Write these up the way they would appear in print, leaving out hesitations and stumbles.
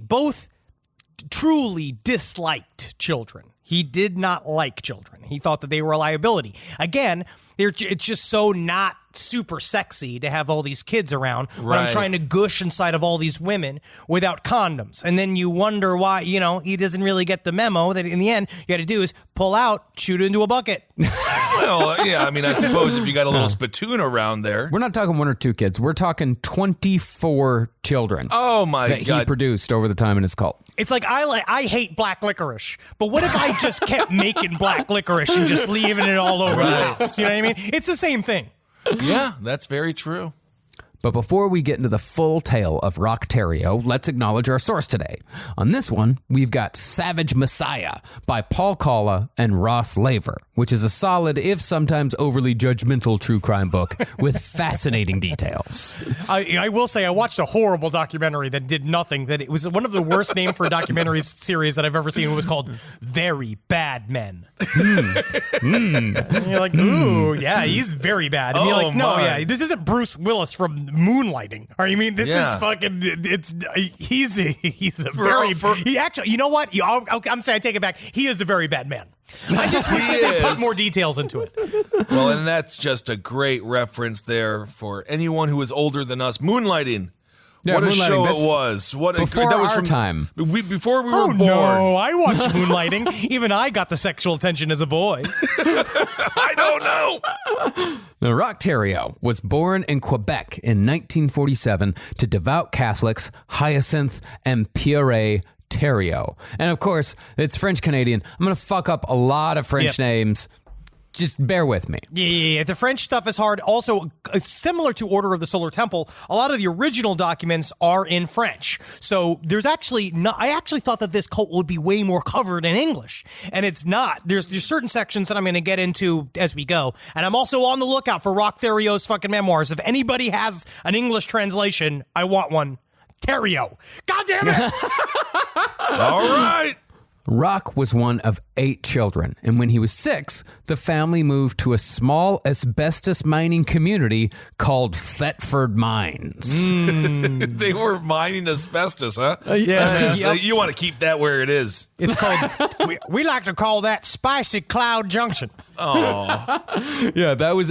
both truly disliked children. He did not like children. He thought that they were a liability. Again, it's just so not super sexy to have all these kids around when I'm trying to gush inside of all these women without condoms. And then you wonder why, he doesn't really get the memo that in the end, you got to do is pull out, shoot it into a bucket. Well, yeah, I mean, I suppose if you got a little spittoon around there. We're not talking 1 or 2 kids. We're talking 24 children. Oh, my God. That he produced over the time in his cult. It's like I hate black licorice, but what if I just kept making black licorice and just leaving it all over the house? You know what I mean? It's the same thing. Yeah, that's very true. But before we get into the full tale of Rock Terrio, let's acknowledge our source today. On this one, we've got Savage Messiah by Paul Kalla and Ross Laver, which is a solid, if sometimes overly judgmental, true crime book with fascinating details. I will say I watched a horrible documentary that did nothing. That it was one of the worst names for a documentary series that I've ever seen. It was called Very Bad Men. And you're like, ooh, yeah, he's very bad. And you're like, no, yeah, this isn't Bruce Willis from Moonlighting. Or I mean, this is fucking. He's a very. He actually, you know what? I'm saying I take it back. He is a very bad man. I just wish they put more details into it. Well, and that's just a great reference there for anyone who is older than us. Moonlighting. Yeah, what a Moonlighting, show it was. What before that was our from, time. Before we were born. No, I watched Moonlighting. Even I got the sexual attention as a boy. I don't know. Now, Rock Terrio was born in Quebec in 1947 to devout Catholics Hyacinthe and Pierre Terrio. And of course, it's French-Canadian. I'm going to fuck up a lot of French names. Just bear with me. Yeah. The French stuff is hard. Also, similar to Order of the Solar Temple, a lot of the original documents are in French. So there's actually not. I actually thought that this cult would be way more covered in English, and it's not. There's certain sections that I'm going to get into as we go, and I'm also on the lookout for Rock Therio's fucking memoirs. If anybody has an English translation, I want one. Terrio. God damn it! All right. Rock was one of 8 children, and when he was 6, the family moved to a small asbestos mining community called Thetford Mines. They were mining asbestos, huh? Yeah. So you want to keep that where it is. It's called. we like to call that Spicy Cloud Junction. Oh, Yeah, that was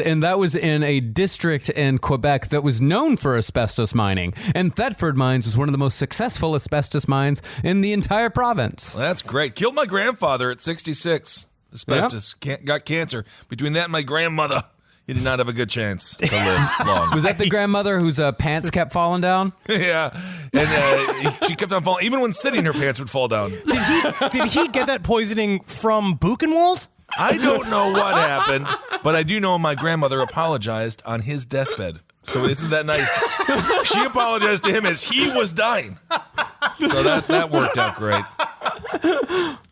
in a district in Quebec that was known for asbestos mining, and Thetford Mines was one of the most successful asbestos mines in the entire province. well, that's great. Killed my grandfather at 66. Asbestos. Got cancer. Between that and my grandmother, he did not have a good chance to live long. Was that the grandmother whose pants kept falling down? Yeah. And she kept on falling. Even when sitting, her pants would fall down. Did he get that poisoning from Buchenwald? I don't know what happened, but I do know my grandmother apologized on his deathbed. So isn't that nice? She apologized to him as he was dying. So that worked out great.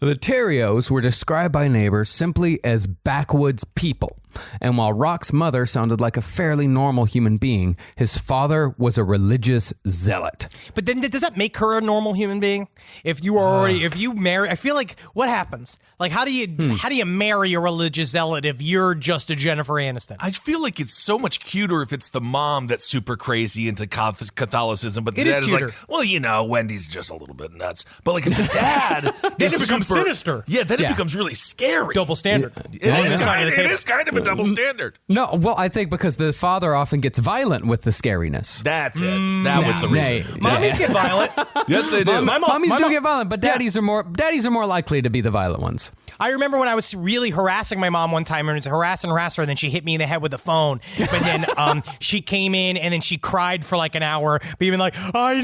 The Terrios were described by neighbors simply as backwoods people. And while Rock's mother sounded like a fairly normal human being, his father was a religious zealot. But then does that make her a normal human being? If you are if you marry, I feel like what happens? Like how do you marry a religious zealot if you're just a Jennifer Aniston? I feel like it's so much cuter if it's the mom that's super crazy into Catholicism, but the dad is like, well, Wendy's just a little bit nuts. But like if the dad, then it becomes sinister. Yeah, then it becomes really scary. Double standard. It is kind of a double standard. No, well, I think because the father often gets violent with the scariness. That's it. That was the reason. Mommies get violent. Yes, they do. Mommies do get violent, but daddies are more likely to be the violent ones. I remember when I was really harassing my mom one time, and it was harass her, and then she hit me in the head with the phone. But then she came in, and then she cried for like an hour, being like, I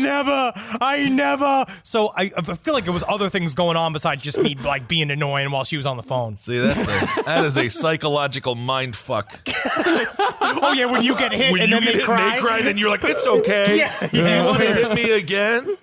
never. So I feel like there was other things going on besides just me like being annoying while she was on the phone. See, that is a psychological mind fuck. Oh yeah, when you get hit When and you then get they hit cry. and they cry, then you're like, it's okay. Yeah. You want to hit me again?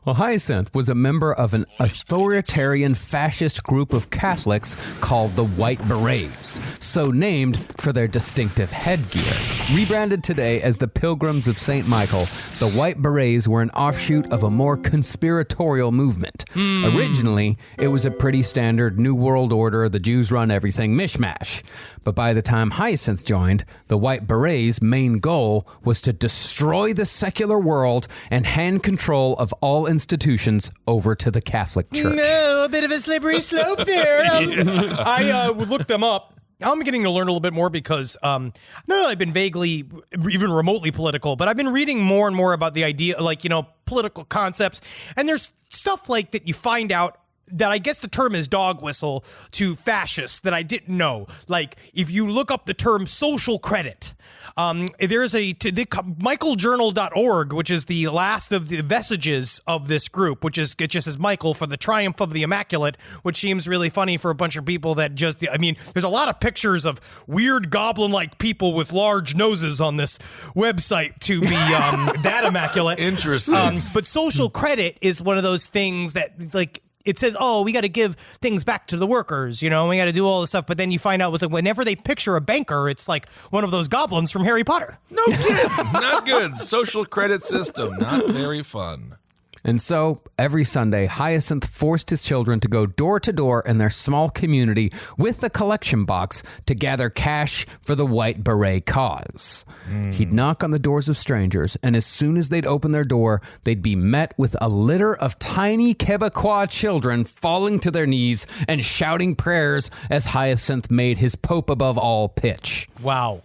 Well, Hyacinthe was a member of an authoritarian fascist group of Catholics called the White Berets, so named for their distinctive headgear. Rebranded today as the Pilgrims of St. Michael, the White Berets were an offshoot of a more conspiratorial movement. Originally, it was a pretty standard New World Order, the Jews run everything mishmash. But by the time Hyacinthe joined, the White Berets' main goal was to destroy the secular world and hand control of all institutions over to the Catholic Church. No, a bit of a slippery slope there. I would look them up. I'm getting to learn a little bit more because not that I've been vaguely, even remotely political, but I've been reading more and more about the idea, like, political concepts. And there's stuff like that you find out that I guess the term is dog whistle to fascists that I didn't know. Like, if you look up the term social credit, there's michaeljournal.org, which is the last of the vestiges of this group, it just says Michael for the triumph of the immaculate, which seems really funny for a bunch of people that there's a lot of pictures of weird goblin-like people with large noses on this website to be that immaculate. Interesting. But social credit is one of those things that, like, it says, oh, we got to give things back to the workers, we got to do all this stuff. But then you find out, whenever they picture a banker, it's like one of those goblins from Harry Potter. No kidding. Not good. Social credit system. Not very fun. And so, every Sunday, Hyacinth forced his children to go door to door in their small community with a collection box to gather cash for the White Beret cause. He'd knock on the doors of strangers, and as soon as they'd open their door, they'd be met with a litter of tiny Quebecois children falling to their knees and shouting prayers as Hyacinth made his Pope above all pitch. Wow.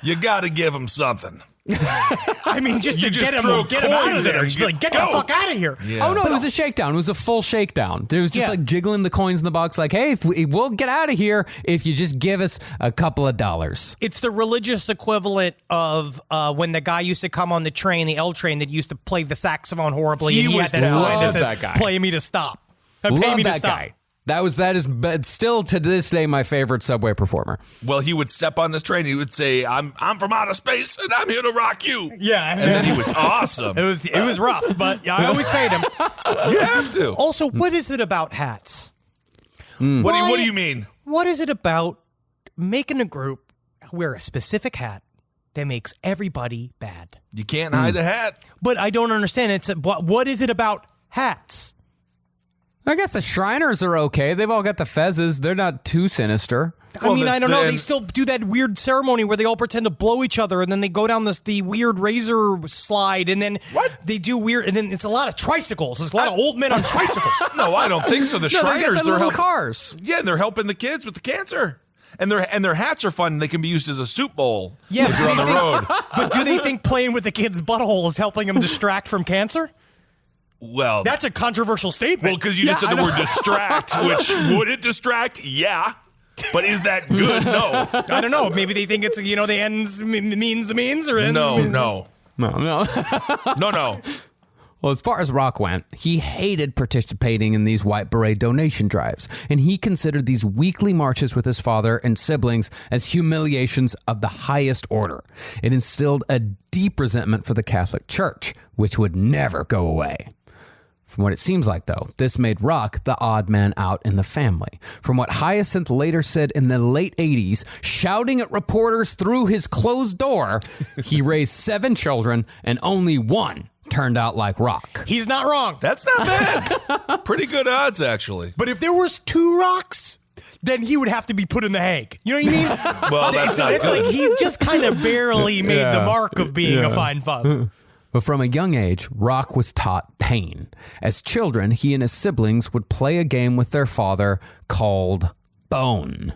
You got to give them something. Just to get him out of there. Just be like, get the fuck out of here. Yeah. Oh, no, it was a shakedown. It was a full shakedown. It was just like jiggling the coins in the box like, hey, we'll get out of here if you just give us a couple of dollars. It's the religious equivalent of when the guy used to come on the train, the L train, that used to play the saxophone horribly. And he had that sign that says, play me to stop. Pay me to stop. Guy. That is still to this day my favorite subway performer. Well, he would step on this train. He would say, "I'm from outer space, and I'm here to rock you." Yeah, and then he was awesome. It was rough, but I always paid him. You have to. Also, what is it about hats? What do you mean? What is it about making a group wear a specific hat that makes everybody bad? You can't hide a hat. But I don't understand. What is it about hats? I guess the Shriners are okay. They've all got the fezzes. They're not too sinister. I don't know. They still do that weird ceremony where they all pretend to blow each other, and then they go down the weird razor slide, and then they do weird, and then it's a lot of tricycles. There's a lot of old men on tricycles. No, I don't think so. The Shriners, they're helping cars. Yeah, they're helping the kids with the cancer. And their hats are fun. They can be used as a soup bowl. Yeah, if you're on the road. But do they think playing with the kid's butthole is helping them distract from cancer? Well, that's a controversial statement. Well, because you just said the word distract, which would it distract? Yeah. But is that good? No. I don't know. Maybe they think it's, the ends means the means, or ends. No. Well, as far as Rock went, he hated participating in these White Beret donation drives, and he considered these weekly marches with his father and siblings as humiliations of the highest order. It instilled a deep resentment for the Catholic Church, which would never go away. From what it seems like, though, this made Rock the odd man out in the family. From what Hyacinth later said in the late 80s, shouting at reporters through his closed door, he raised 7 children and only one turned out like Rock. He's not wrong. That's not bad. Pretty good odds, actually. But if there was 2 Rocks, then he would have to be put in the Hague. You know what I mean? Well, that's not it's good. like he just kind of barely made the mark of being a fine father. But from a young age, Rock was taught pain. As children, he and his siblings would play a game with their father called Bone.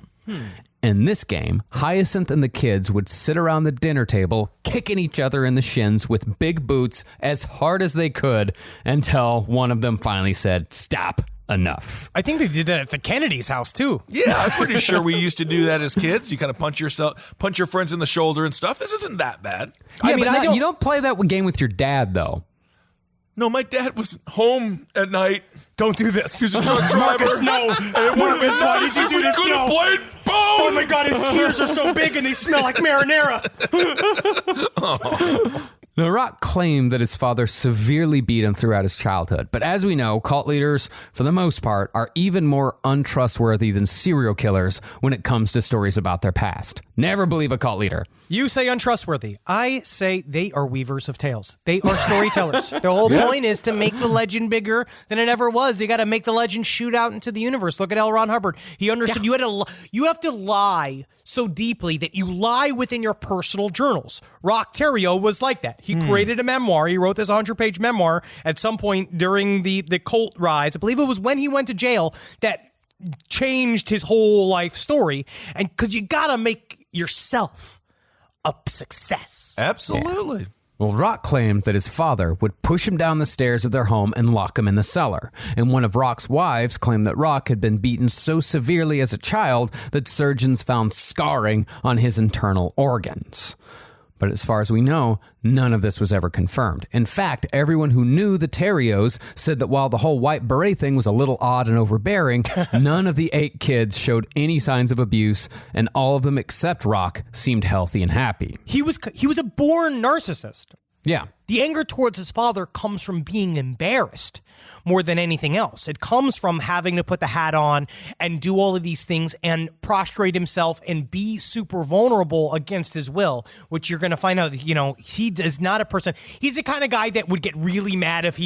In this game, Hyacinth and the kids would sit around the dinner table, kicking each other in the shins with big boots as hard as they could until one of them finally said, "Stop. Enough." I think they did that at the Kennedy's house, too. Yeah, I'm pretty sure we used to do that as kids. You kind of punch your friends in the shoulder and stuff. This isn't that bad. Yeah, you don't play that game with your dad, though. No, my dad was home at night. Don't do this. He's a truck driver. Marcus, no. Marcus, why did you do this? No. Played Bone. Oh, my God, his tears are so big and they smell like marinara. Now, Rock claimed that his father severely beat him throughout his childhood, but as we know, cult leaders, for the most part, are even more untrustworthy than serial killers when it comes to stories about their past. Never believe a cult leader. You say untrustworthy. I say they are weavers of tales. They are storytellers. Their whole point is to make the legend bigger than it ever was. They got to make the legend shoot out into the universe. Look at L. Ron Hubbard. He understood you have to lie so deeply that you lie within your personal journals. Rock Terrio was like that. He created a memoir. He wrote this 100-page memoir at some point during the cult rise. I believe it was when he went to jail that changed his whole life story. And because you got to make yourself a success. Absolutely. Yeah. Well, Rock claimed that his father would push him down the stairs of their home and lock him in the cellar. And one of Rock's wives claimed that Rock had been beaten so severely as a child that surgeons found scarring on his internal organs. But as far as we know, none of this was ever confirmed. In fact, everyone who knew the Terrios said that while the whole white beret thing was a little odd and overbearing, none of the 8 kids showed any signs of abuse, and all of them except Rock seemed healthy and happy. He was a born narcissist. Yeah. The anger towards his father comes from being embarrassed more than anything else. It comes from having to put the hat on and do all of these things and prostrate himself and be super vulnerable against his will, which you're going to find out, he is not a person. He's the kind of guy that would get really mad if he